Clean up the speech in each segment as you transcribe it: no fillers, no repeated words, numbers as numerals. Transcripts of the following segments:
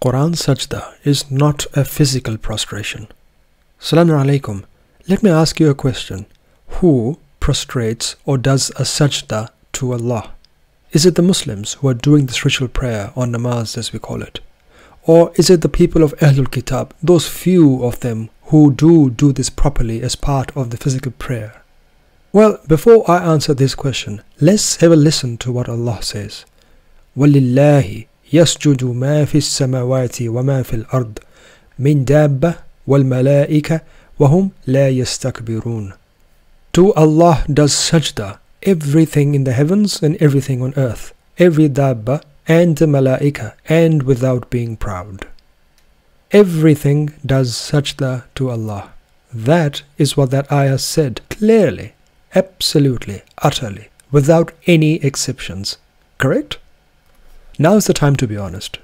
Quran Sajda is not a physical prostration. Assalamu alaikum. Let me ask you a question. Who prostrates or does a sajda to Allah? Is it the Muslims who are doing this ritual prayer or namaz as we call it? Or is it the people of Ahlul Kitab, those few of them who do this properly as part of the physical prayer? Well, before I answer this question, let's have a listen to what Allah says. وَلِلَّهِ يَسْجُدُ مَا فِي السَّمَاوَاتِ وَمَا فِي الْأَرْضِ مِنْ دَابَّةٍ وَالْمَلَائِكَةِ وَهُمْ لَا يَسْتَكْبِرُونَ. To Allah does sajda everything in the heavens and everything on earth, every dabba and the malaika, and without being proud. Everything does sajda to Allah. That is what that ayah said clearly, absolutely, utterly, without any exceptions. Correct? Now is the time to be honest.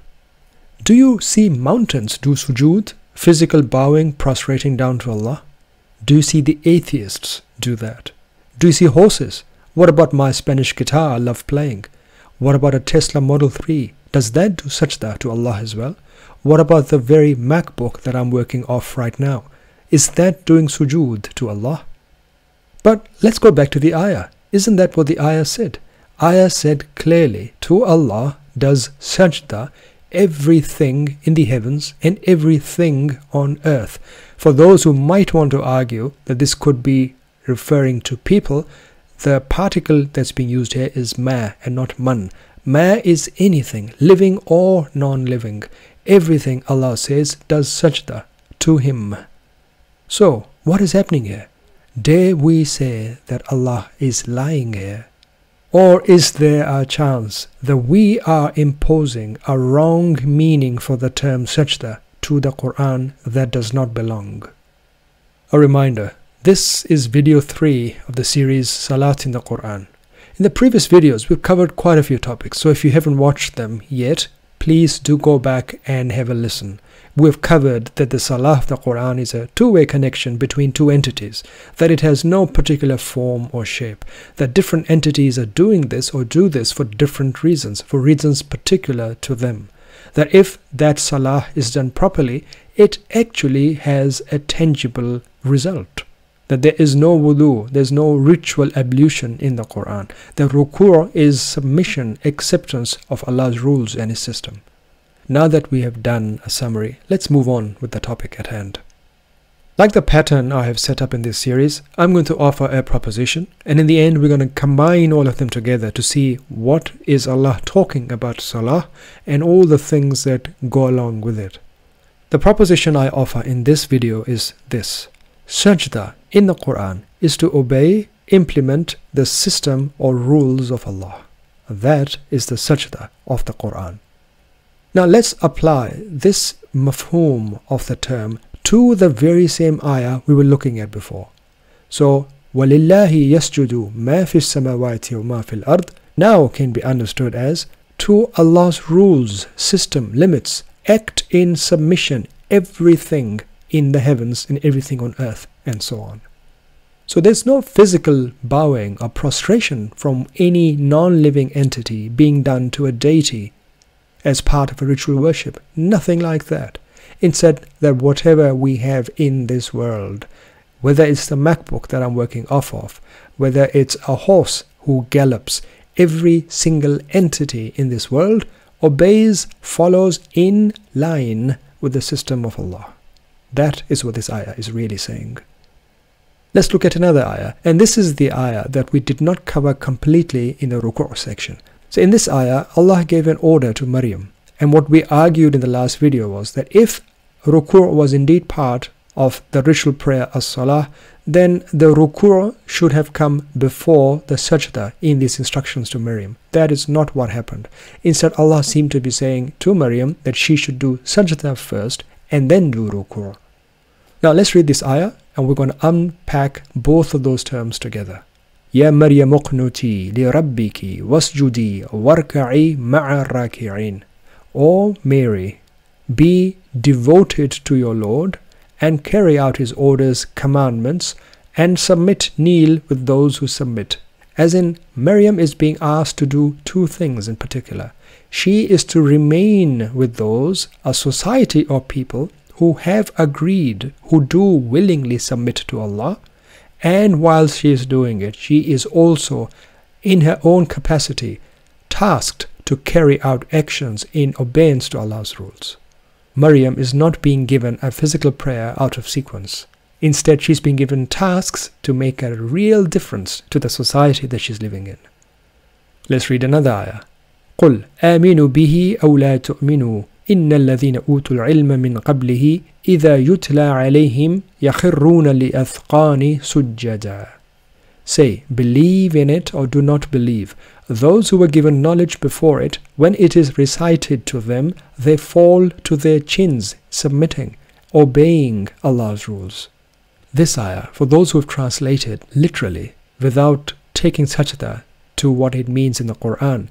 Do you see mountains do sujood, physical bowing, prostrating down to Allah? Do you see the atheists do that? Do you see horses? What about my Spanish guitar I love playing? What about a Tesla Model 3? Does that do sajda to Allah as well? What about the very MacBook that I'm working off right now? Is that doing sujood to Allah? But let's go back to the ayah. Isn't that what the ayah said? Ayah said clearly, to Allah does sajda everything in the heavens and everything on earth. For those who might want to argue that this could be referring to people, the particle that's being used here is ma and not man. Ma is anything, living or non-living. Everything, Allah says, does sajda to Him. So, what is happening here? Dare we say that Allah is lying here? Or is there a chance that we are imposing a wrong meaning for the term sajda to the Quran that does not belong? A reminder, this is video 3 of the series Salat in the Quran. In the previous videos, we've covered quite a few topics, so if you haven't watched them yet, please do go back and have a listen. We've covered that the Salah of the Quran is a two-way connection between two entities, that it has no particular form or shape, that different entities are doing this or do this for different reasons, for reasons particular to them. That if that Salah is done properly, it actually has a tangible result. That there is no wudu, there's no ritual ablution in the Quran. The ruku' is submission, acceptance of Allah's rules and His system. Now that we have done a summary, let's move on with the topic at hand. Like the pattern I have set up in this series, I'm going to offer a proposition, and in the end we're going to combine all of them together to see what is Allah talking about Salah and all the things that go along with it. The proposition I offer in this video is this. Sajda in the Quran is to obey, implement the system or rules of Allah. That is the sajda of the Quran. Now let's apply this mafhum of the term to the very same ayah we were looking at before. So, وَلِلَّهِ يَسْجُدُ مَا فِي السَّمَاوَاتِ وَمَا فِي الْأَرْضِ now can be understood as to Allah's rules, system, limits, act in submission, everything in the heavens and everything on earth, and so on. So there's no physical bowing or prostration from any non-living entity being done to a deity as part of a ritual worship. Nothing like that. Instead, that whatever we have in this world, whether it's the MacBook that I'm working off of, whether it's a horse who gallops, every single entity in this world obeys, follows in line with the system of Allah. That is what this ayah is really saying. Let's look at another ayah, and this is the ayah that we did not cover completely in the ruku' section. So in this ayah, Allah gave an order to Maryam, and what we argued in the last video was that if ruku' was indeed part of the ritual prayer as-salah, then the ruku' should have come before the sajda in these instructions to Maryam. That is not what happened. Instead, Allah seemed to be saying to Maryam that she should do sajda first and then do ruku'. Now let's read this ayah, and we're going to unpack both of those terms together. Ya Maryam uqnuti li rabbiki wasjudi warka'i ma'a raki'in. O Mary, be devoted to your Lord and carry out His orders, commandments, and submit, kneel with those who submit. As in, Maryam is being asked to do two things in particular. she is to remain with those, a society of people who have agreed, who do willingly submit to Allah, and while she is doing it, she is also in her own capacity tasked to carry out actions in obedience to Allah's rules. Maryam is not being given a physical prayer out of sequence. Instead, she's being given tasks to make a real difference to the society that she's living in. Let's read another ayah. قُلْ آمِنُوا بِهِ أَوْ لَا تُؤْمِنُوا إِنَّ الَّذِينَ أُوتُوا الْعِلْمَ مِنْ قَبْلِهِ إِذَا يُتْلَى عَلَيْهِمْ يَخِرُّونَ لِأَذْقَانِ سُجَّدًا. Say, believe in it or do not believe. Those who were given knowledge before it, when it is recited to them, they fall to their chins, submitting, obeying Allah's rules. This ayah, for those who have translated literally, without taking sajdah to what it means in the Quran,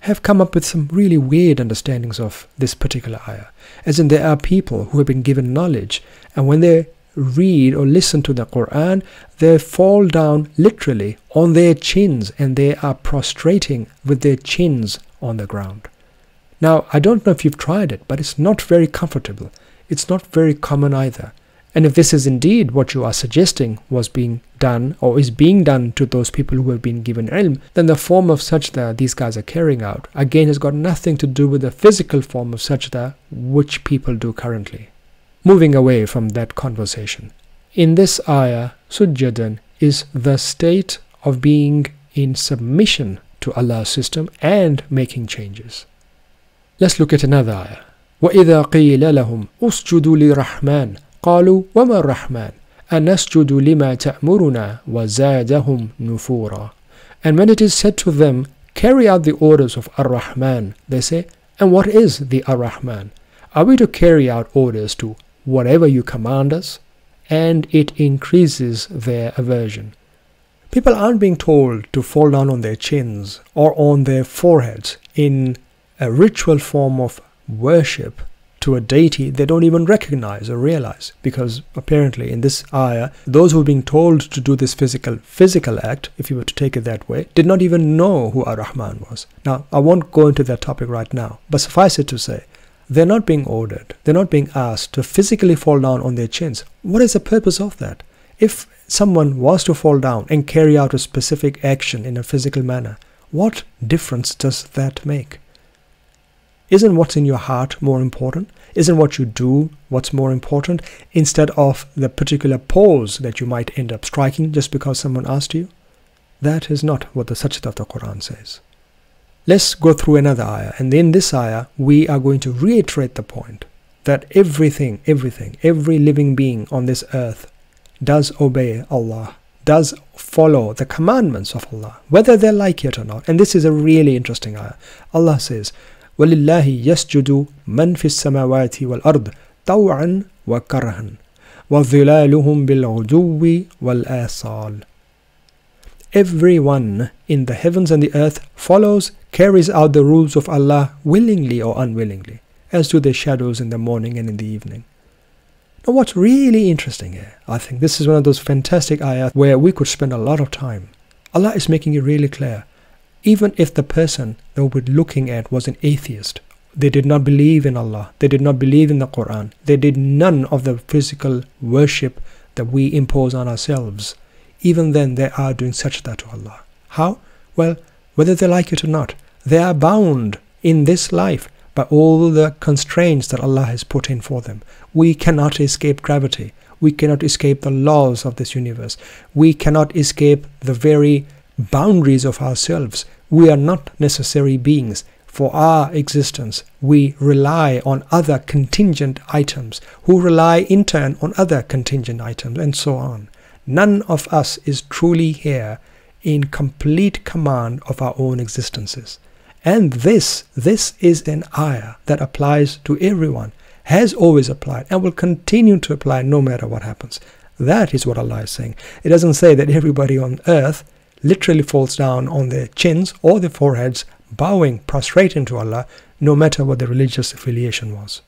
have come up with some really weird understandings of this particular ayah. As in, there are people who have been given knowledge, and when they read or listen to the Quran, they fall down literally on their chins and they are prostrating with their chins on the ground. Now, I don't know if you've tried it, but it's not very comfortable. It's not very common either. And if this is indeed what you are suggesting was being done or is being done to those people who have been given ilm, then the form of sajda these guys are carrying out, again, has got nothing to do with the physical form of sajda which people do currently. Moving away from that conversation, in this ayah, sujjadan is the state of being in submission to Allah's system and making changes. Let's look at another ayah. وَإِذَا قِيلَ لَهُمْ أُسْجُدُوا لِلرَّحْمَنِ قَالُوا وَمَا الرَّحْمَنُ أَنَسْجُدُ لِمَا تَأْمُرُنَا وَزَادَهُمْ نُفُورًا. And when it is said to them, carry out the orders of Ar-Rahman, they say, and what is the Ar-Rahman? Are we to carry out orders to whatever you command us? And it increases their aversion. People aren't being told to fall down on their chins or on their foreheads in a ritual form of worship to a deity they don't even recognize or realize, because apparently in this ayah, those who are being told to do this physical act, if you were to take it that way, did not even know who Ar-Rahman was. Now, I won't go into that topic right now, but suffice it to say, they're not being ordered, they're not being asked to physically fall down on their chins. What is the purpose of that? If someone was to fall down and carry out a specific action in a physical manner, what difference does that make? Isn't what's in your heart more important? Isn't what you do what's more important, instead of the particular pose that you might end up striking just because someone asked you? That is not what the sajdah of the Quran says. Let's go through another ayah, and in this ayah we are going to reiterate the point that every living being on this earth does obey Allah, does follow the commandments of Allah, whether they like it or not. And this is a really interesting ayah. Allah says, وَلِلَّهِ يَسْجُدُ مَنْ فِي السَّمَاوَاتِ وَالْأَرْضِ طَوْعًا وَكَرْهًا وَظِلَالُهُمْ بِالْغُدُوِّ وَالْآصَالِ. Everyone in the heavens and the earth follows, carries out the rules of Allah willingly or unwillingly, as do the shadows in the morning and in the evening. Now, what's really interesting here, I think this is one of those fantastic ayahs where we could spend a lot of time. Allah is making it really clear. Even if the person that we're looking at was an atheist, they did not believe in Allah, they did not believe in the Quran, they did none of the physical worship that we impose on ourselves, even then they are doing sajdah to Allah. How? Well, whether they like it or not, they are bound in this life by all the constraints that Allah has put in for them. We cannot escape gravity. We cannot escape the laws of this universe. We cannot escape the very boundaries of ourselves. We are not necessary beings. For our existence, we rely on other contingent items, who rely in turn on other contingent items, and so on. None of us is truly here in complete command of our own existences. And this is an ayah that applies to everyone, has always applied, and will continue to apply no matter what happens. That is what Allah is saying. It doesn't say that everybody on earth literally falls down on their chins or their foreheads, bowing, prostrating to Allah, no matter what the religious affiliation was.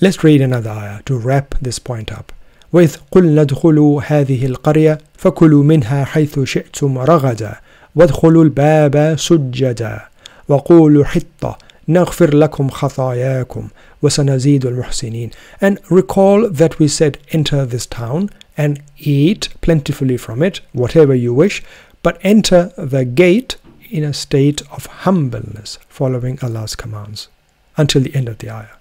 Let's read another ayah to wrap this point up. وَإِذْ قُلْنَا ادْخُلُوا هَذِهِ الْقَرْيَةَ فَكُلُوا مِنْهَا حَيْثُ شِئْتُمْ رَغَدًا وَادْخُلُوا الْبَابَ سُجَّدًا وَقُولُوا حِطَّةٌ نغفر لكم خطاياكم وسنزيد المحسنين. And recall that we said, enter this town and eat plentifully from it, whatever you wish, but enter the gate in a state of humbleness, following Allah's commands, until the end of the ayah.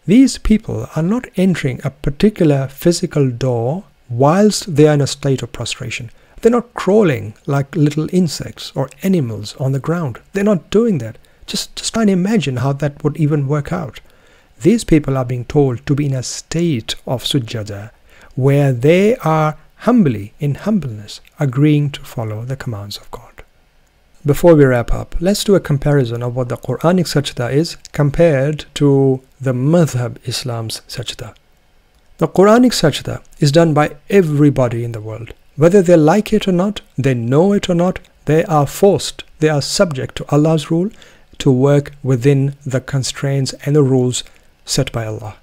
These people are not entering a particular physical door whilst they are in a state of prostration. They're not crawling like little insects or animals on the ground. They're not doing that. Just try and imagine how that would even work out. These people are being told to be in a state of sujada, where they are humbly, in humbleness, agreeing to follow the commands of God. Before we wrap up, let's do a comparison of what the Quranic sajdah is compared to the mazhab Islam's sajdah. The Quranic sajdah is done by everybody in the world. Whether they like it or not, they know it or not, they are forced, they are subject to Allah's rule to work within the constraints and the rules set by Allah.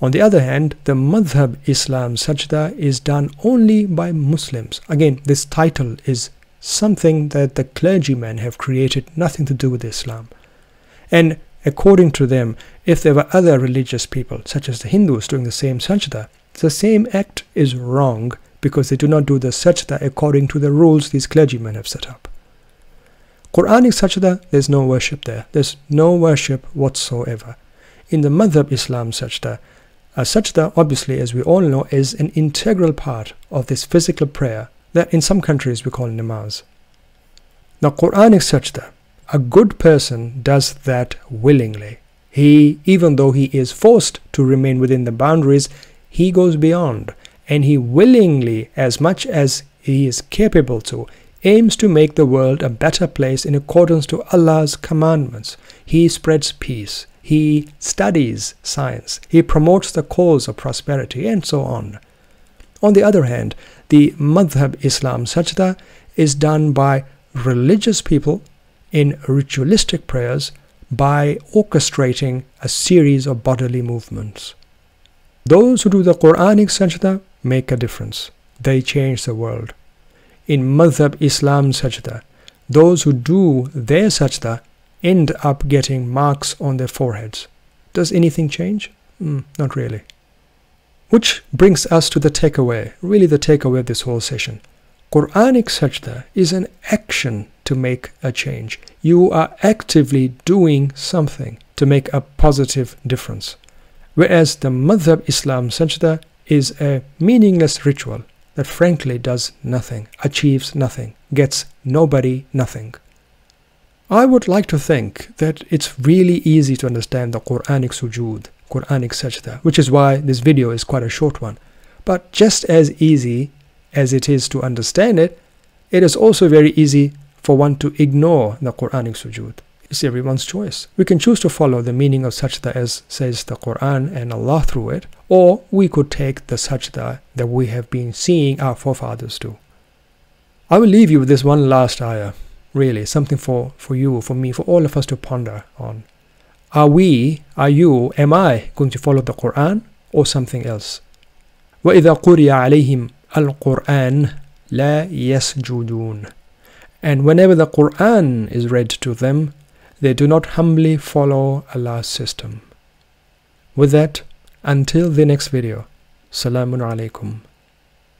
On the other hand, the madhab Islam sajda is done only by Muslims. Again, this title is something that the clergymen have created, nothing to do with Islam. And according to them, if there were other religious people, such as the Hindus, doing the same sajda, the same act is wrong because they do not do the sajda according to the rules these clergymen have set up. Quranic sajda, there's no worship there. There's no worship whatsoever. In the madhab Islam sajda, a sajda, obviously, as we all know, is an integral part of this physical prayer that in some countries we call Nimaz. Now, Quranic sajda, a good person does that willingly. Even though he is forced to remain within the boundaries, he goes beyond, and he willingly, as much as he is capable to, aims to make the world a better place in accordance to Allah's commandments. He spreads peace. He studies science. He promotes the cause of prosperity, and so on. On the other hand, the madhab Islam sajda is done by religious people in ritualistic prayers by orchestrating a series of bodily movements. Those who do the Quranic sajda make a difference. They change the world. In madhab Islam sajda, those who do their sajda end up getting marks on their foreheads. Does anything change? Not really. Which brings us to the takeaway, really the takeaway of this whole session. Quranic sajda is an action to make a change. You are actively doing something to make a positive difference. Whereas the madhab Islam sajda is a meaningless ritual that frankly does nothing, achieves nothing, gets nobody nothing. I would like to think that it's really easy to understand the Quranic sujood, Quranic sajda, which is why this video is quite a short one. But just as easy as it is to understand it, it is also very easy for one to ignore the Quranic sujood. It's everyone's choice. We can choose to follow the meaning of sajda as says the Quran and Allah through it, or we could take the sajda that we have been seeing our forefathers do. I will leave you with this one last ayah, really, something for you, for me, for all of us to ponder on. Am I going to follow the Quran or something else? وَإِذَا قُرِيَ عَلَيْهِمْ الْقُرْآنِ لَا يَسْجُدُونَ. And whenever the Quran is read to them, they do not humbly follow Allah's system. With that, until the next video, Salamun Alaikum.